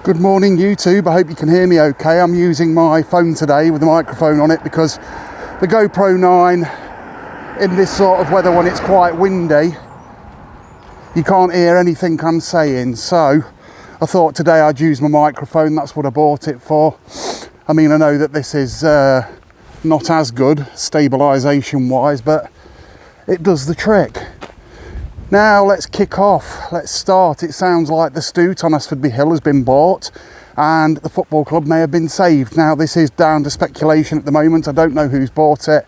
Good morning YouTube, I hope you can hear me okay. I'm using my phone today with the microphone on it because the GoPro 9 in this sort of weather when it's quite windy, you can't hear anything I'm saying, so I thought today I'd use my microphone. That's what I bought it for. I mean, I know that this is not as good stabilisation wise, but it does the trick. Now let's kick off, let's start. It sounds like the Stoot on Asfordby Hill has been bought and the football club may have been saved. Now this is down to speculation at the moment. I don't know who's bought it,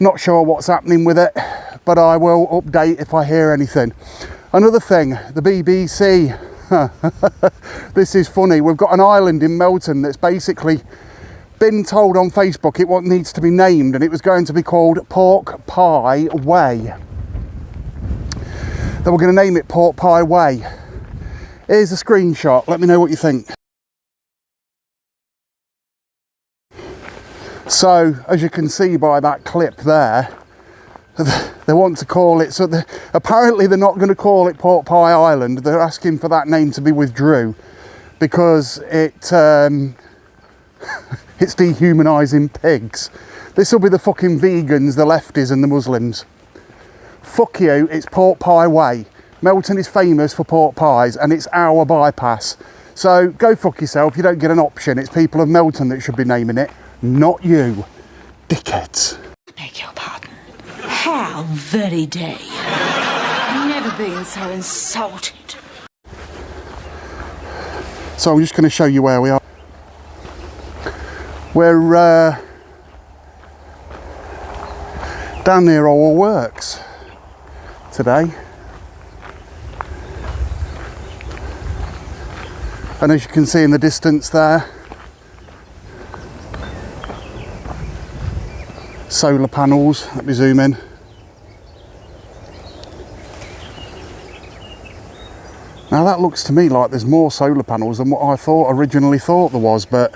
not sure what's happening with it, but I will update if I hear anything. Another thing, the BBC. This is funny. We've got an island in Melton that's basically been told on Facebook it needs to be named, and it was going to be called Pork Pie Way. Then we're going to name it Pork Pie Way. Here's a screenshot, let me know what you think. So, as you can see by that clip there, they want to call it, so apparently they're not going to call it Pork Pie Island. They're asking for that name to be withdrew because it's dehumanising pigs. This will be the fucking vegans, the lefties and the Muslims. Fuck you, it's Pork Pie Way. Melton is famous for pork pies and it's our bypass. So go fuck yourself, you don't get an option. It's people of Melton that should be naming it, not you. Dickheads. I beg your pardon. How very dare you? I've never been so insulted. So I'm just going to show you where we are. We're down near All Works today, and as you can see in the distance there, solar panels. Let me zoom in. Now that looks to me like there's more solar panels than what I originally thought there was, but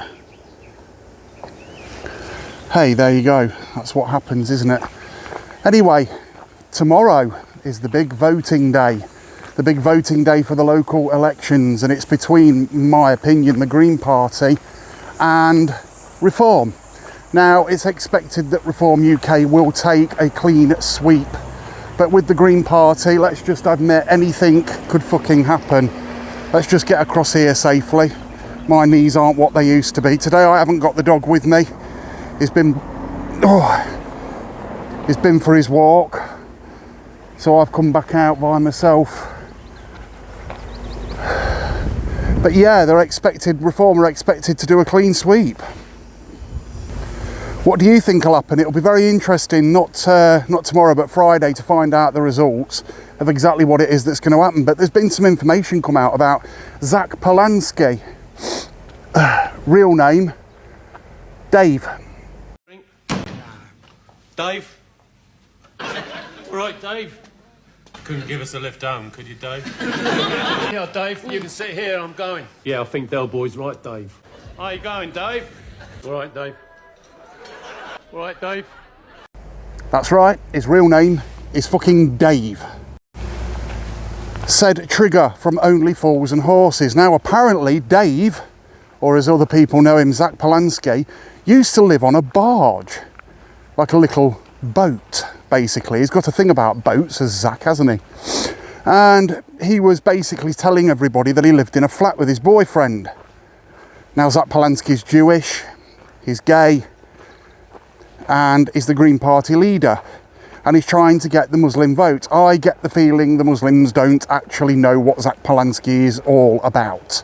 hey, there you go. That's what happens, isn't it? Anyway, tomorrow is the big voting day. The big voting day for the local elections, and it's between, in my opinion, the Green Party and Reform. Now, it's expected that Reform UK will take a clean sweep, but with the Green Party, let's just admit anything could fucking happen. Let's just get across here safely. My knees aren't what they used to be. Today I haven't got the dog with me. He's been for his walk, so I've come back out by myself. But yeah, Reform are expected to do a clean sweep. What do you think will happen? It'll be very interesting, not tomorrow but Friday, to find out the results of exactly what it is that's going to happen. But there's been some information come out about Zach Polanski. Real name, Dave. Dave? All right, Dave. Couldn't give us a lift home, could you, Dave? Yeah, Dave, you can sit here, I'm going. Yeah, I think Del Boy's right, Dave. How you going, Dave? All right, Dave. All right, Dave. That's right, his real name is fucking Dave. Said Trigger from Only Fools and Horses. Now, apparently, Dave, or as other people know him, Zach Polanski, used to live on a barge. Like a little boat, basically. He's got a thing about boats, as Zach, hasn't he? And he was basically telling everybody that he lived in a flat with his boyfriend. Now, Zach Polanski's Jewish, he's gay, and is the Green Party leader. And he's trying to get the Muslim vote. I get the feeling the Muslims don't actually know what Zach Polanski is all about.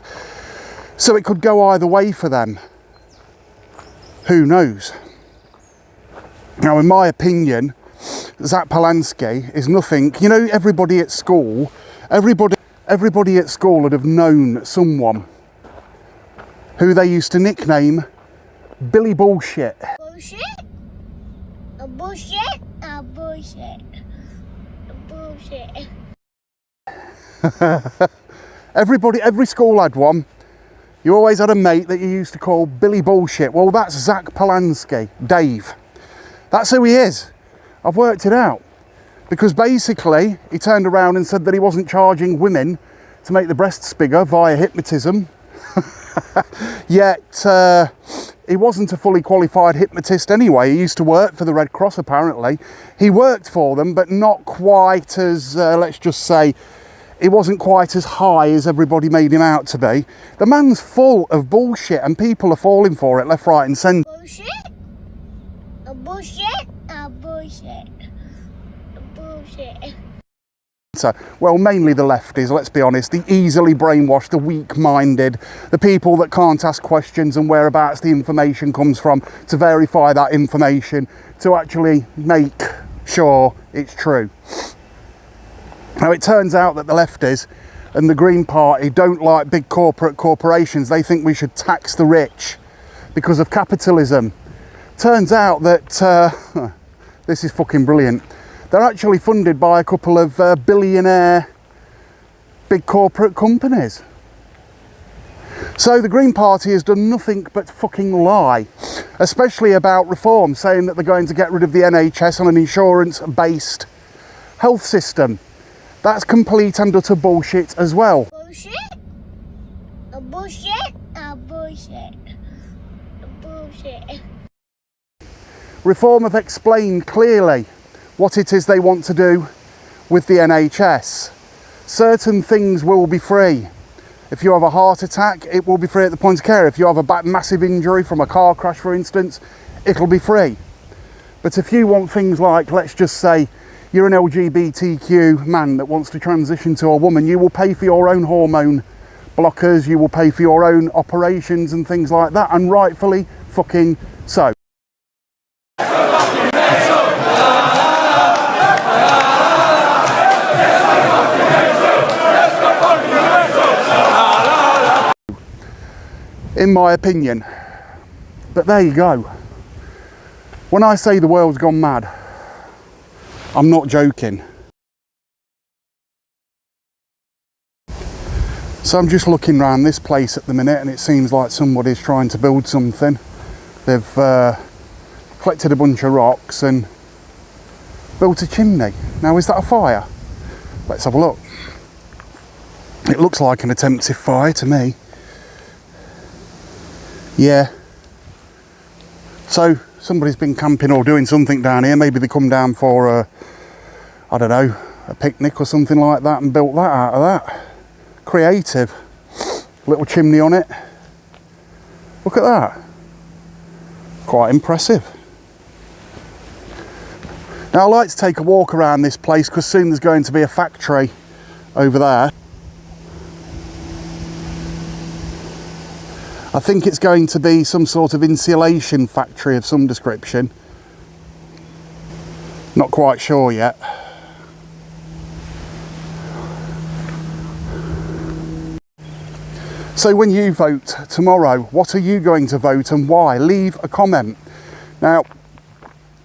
So it could go either way for them. Who knows? Now, in my opinion, Zach Polanski is nothing. You know, everybody at school would have known someone who they used to nickname Billy Bullshit. Bullshit? A bullshit? A bullshit. A bullshit. Every school had one. You always had a mate that you used to call Billy Bullshit. Well, that's Zach Polanski, Dave. That's who he is. I've worked it out. Because basically, he turned around and said that he wasn't charging women to make the breasts bigger via hypnotism. Yet he wasn't a fully qualified hypnotist anyway. He used to work for the Red Cross apparently. He worked for them, but not quite as, let's just say, he wasn't quite as high as everybody made him out to be. The man's full of bullshit and people are falling for it left, right and centre. Bullshit. A bullshit. A bullshit. A bullshit. So, well, mainly the lefties, let's be honest, the easily brainwashed, the weak-minded, the people that can't ask questions and whereabouts the information comes from to verify that information, to actually make sure it's true. Now, it turns out that the lefties and the Green Party don't like big corporations. They think we should tax the rich because of capitalism. Turns out that, this is fucking brilliant, they're actually funded by a couple of billionaire big corporate companies. So the Green Party has done nothing but fucking lie, especially about reform, saying that they're going to get rid of the NHS on an insurance-based health system. That's complete and utter bullshit as well. Bullshit. A bullshit. A bullshit. A bullshit. Reform have explained clearly what it is they want to do with the NHS. Certain things will be free. If you have a heart attack, it will be free at the point of care. If you have a massive injury from a car crash, for instance, it'll be free. But if you want things like, let's just say, you're an LGBTQ man that wants to transition to a woman, you will pay for your own hormone blockers, you will pay for your own operations and things like that, and rightfully fucking so. In my opinion. But there you go. When I say the world's gone mad, I'm not joking. So I'm just looking around this place at the minute and it seems like somebody's trying to build something. They've collected a bunch of rocks and built a chimney. Now, is that a fire? Let's have a look. It looks like an attempted fire to me. Yeah. So somebody's been camping or doing something down here. Maybe they come down for a, I don't know, a picnic or something like that and built that out of that. Creative. Little chimney on it. Look at that. Quite impressive. Now I like to take a walk around this place because soon there's going to be a factory over there. I think it's going to be some sort of insulation factory of some description. Not quite sure yet. So when you vote tomorrow, what are you going to vote and why? Leave a comment. Now,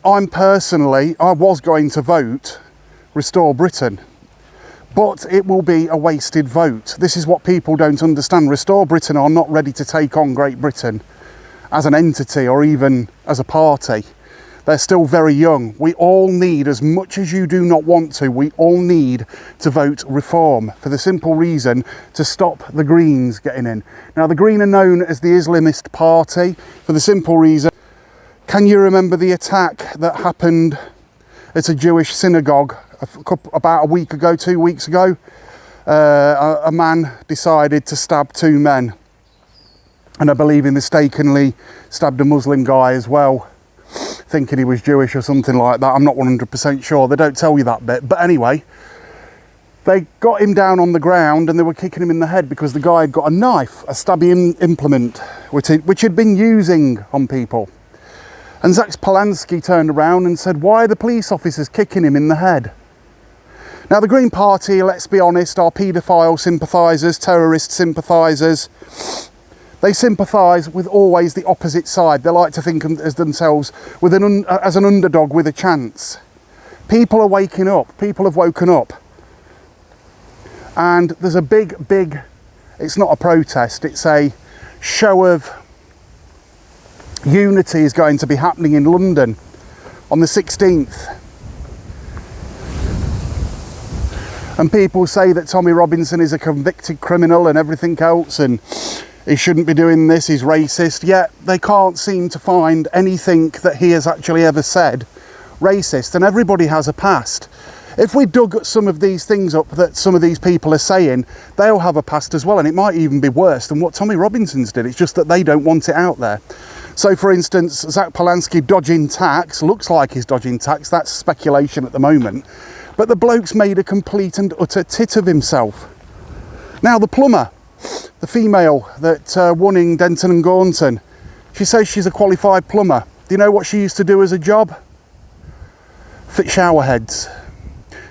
I was going to vote Restore Britain. But it will be a wasted vote. This is what people don't understand. Restore Britain are not ready to take on Great Britain as an entity or even as a party. They're still very young. We all need, as much as you do not want to, we all need to vote Reform for the simple reason to stop the Greens getting in. Now, the Green are known as the Islamist party for the simple reason. Can you remember the attack that happened at a Jewish synagogue about a week ago, 2 weeks ago? A man decided to stab two men, and I believe he mistakenly stabbed a Muslim guy as well, thinking he was Jewish or something like that. I'm not 100% sure. They don't tell you that bit. But anyway, they got him down on the ground and they were kicking him in the head because the guy had got a knife, a stabbing implement, which he'd been using on people. And Polanski turned around and said, why are the police officers kicking him in the head? Now, the Green Party, let's be honest, are paedophile sympathisers, terrorist sympathisers. They sympathise with always the opposite side. They like to think as themselves as an underdog with a chance. People are waking up. People have woken up. And there's a big, it's not a protest, it's a show of unity is going to be happening in London on the 16th. And people say that Tommy Robinson is a convicted criminal and everything else, and he shouldn't be doing this, he's racist, yet they can't seem to find anything that he has actually ever said racist, and everybody has a past. If we dug some of these things up that some of these people are saying, they'll have a past as well, and it might even be worse than what Tommy Robinson's did. It's just that they don't want it out there. So for instance, Zach Polanski dodging tax, looks like he's dodging tax, that's speculation at the moment, but the bloke's made a complete and utter tit of himself. Now the plumber, the female that won in Denton and Gaunton, she says she's a qualified plumber. Do you know what she used to do as a job? Fit shower heads.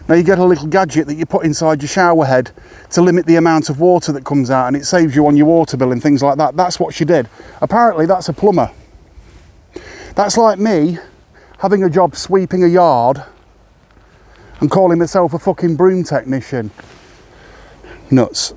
Now you get a little gadget that you put inside your shower head to limit the amount of water that comes out, and it saves you on your water bill and things like that. That's what she did. Apparently that's a plumber. That's like me having a job sweeping a yard and calling myself a fucking broom technician. Nuts.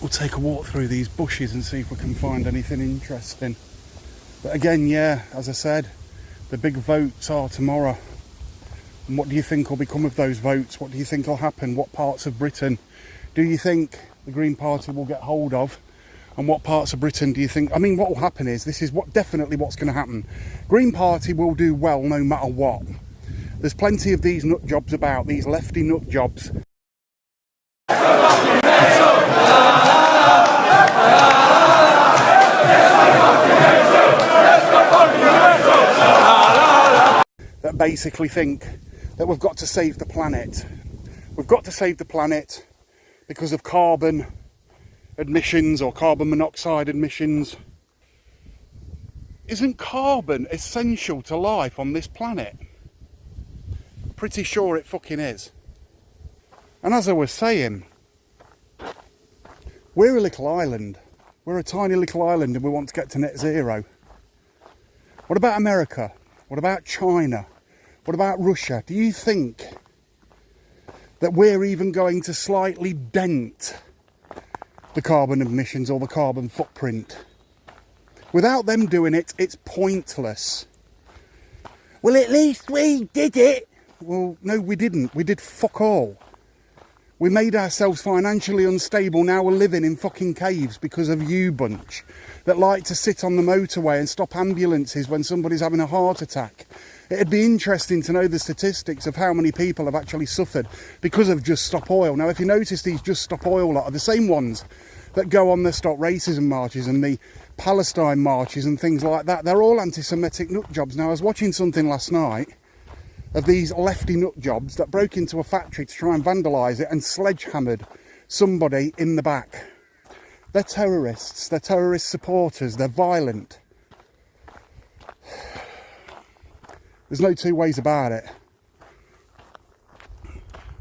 We'll take a walk through these bushes and see if we can find anything interesting. But again, yeah, as I said, the big votes are tomorrow. And what do you think will become of those votes? What do you think will happen? What parts of Britain do you think the Green Party will get hold of? And what parts of Britain do you think... I mean, what will happen is, this is definitely what's going to happen. Green Party will do well no matter what. There's plenty of these nut jobs about, these lefty nut jobs. That basically think that we've got to save the planet. We've got to save the planet because of carbon emissions or carbon monoxide emissions. Isn't carbon essential to life on this planet? Pretty sure it fucking is. And as I was saying, we're a little island. We're a tiny little island and we want to get to net zero. What about America? What about China? What about Russia? Do you think that we're even going to slightly dent the carbon emissions or the carbon footprint? Without them doing it, it's pointless. Well, at least we did it. Well, no, we didn't. We did fuck all. We made ourselves financially unstable. Now we're living in fucking caves because of you bunch that like to sit on the motorway and stop ambulances when somebody's having a heart attack. It'd be interesting to know the statistics of how many people have actually suffered because of Just Stop Oil. Now, if you notice, these Just Stop Oil lot are the same ones that go on the Stop Racism marches and the Palestine marches and things like that. They're all anti-Semitic nut jobs. Now, I was watching something last night of these lefty nut jobs that broke into a factory to try and vandalise it and sledgehammered somebody in the back. They're terrorists, they're terrorist supporters, they're violent. There's no two ways about it.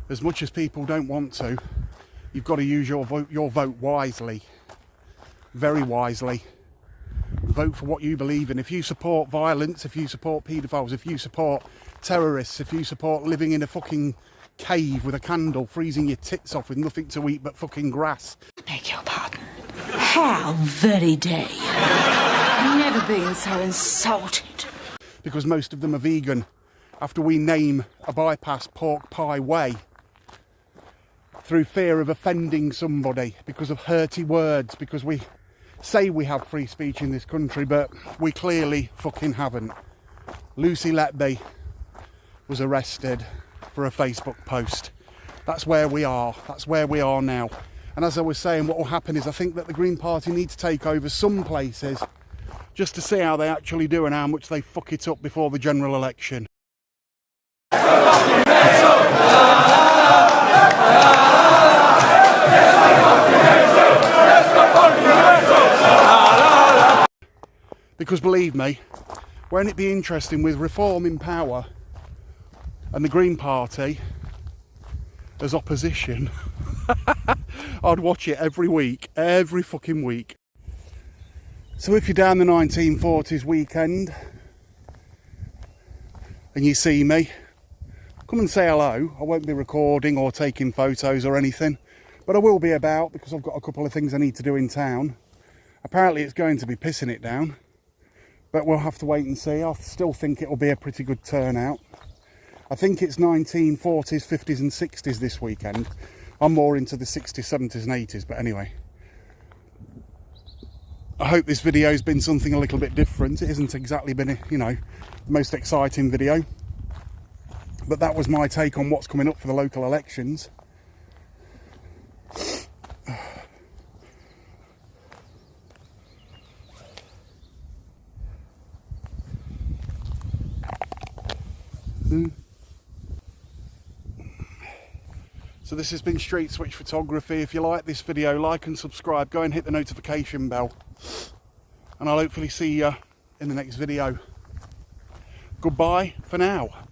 As much as people don't want to, you've got to use your vote wisely. Very wisely. Vote for what you believe in. If you support violence, if you support paedophiles, if you support terrorists, if you support living in a fucking cave with a candle, freezing your tits off with nothing to eat but fucking grass. Beg your pardon. How very dare you? Never been so insulted. Because most of them are vegan. After we name a bypass Pork Pie Way through fear of offending somebody, because of hurty words, because we say we have free speech in this country, but we clearly fucking haven't. Lucy Letby was arrested for a Facebook post. That's where we are. That's where we are now. And as I was saying, what will happen is I think that the Green Party need to take over some places just to see how they actually do and how much they fuck it up before the general election. Because believe me, won't it be interesting with Reform in power and the Green Party as opposition, I'd watch it every week, every fucking week. So if you're down the 1940s weekend and you see me, come and say hello. I won't be recording or taking photos or anything, but I will be about because I've got a couple of things I need to do in town. Apparently it's going to be pissing it down, but we'll have to wait and see. I still think it'll be a pretty good turnout. I think it's 1940s, 50s and 60s this weekend. I'm more into the 60s, 70s and 80s, but anyway. I hope this video's been something a little bit different. It hasn't exactly been, you know, the most exciting video. But that was my take on what's coming up for the local elections. So this has been Street Switch Photography. If you like this video, like and subscribe. Go and hit the notification bell. And I'll hopefully see you in the next video. Goodbye for now.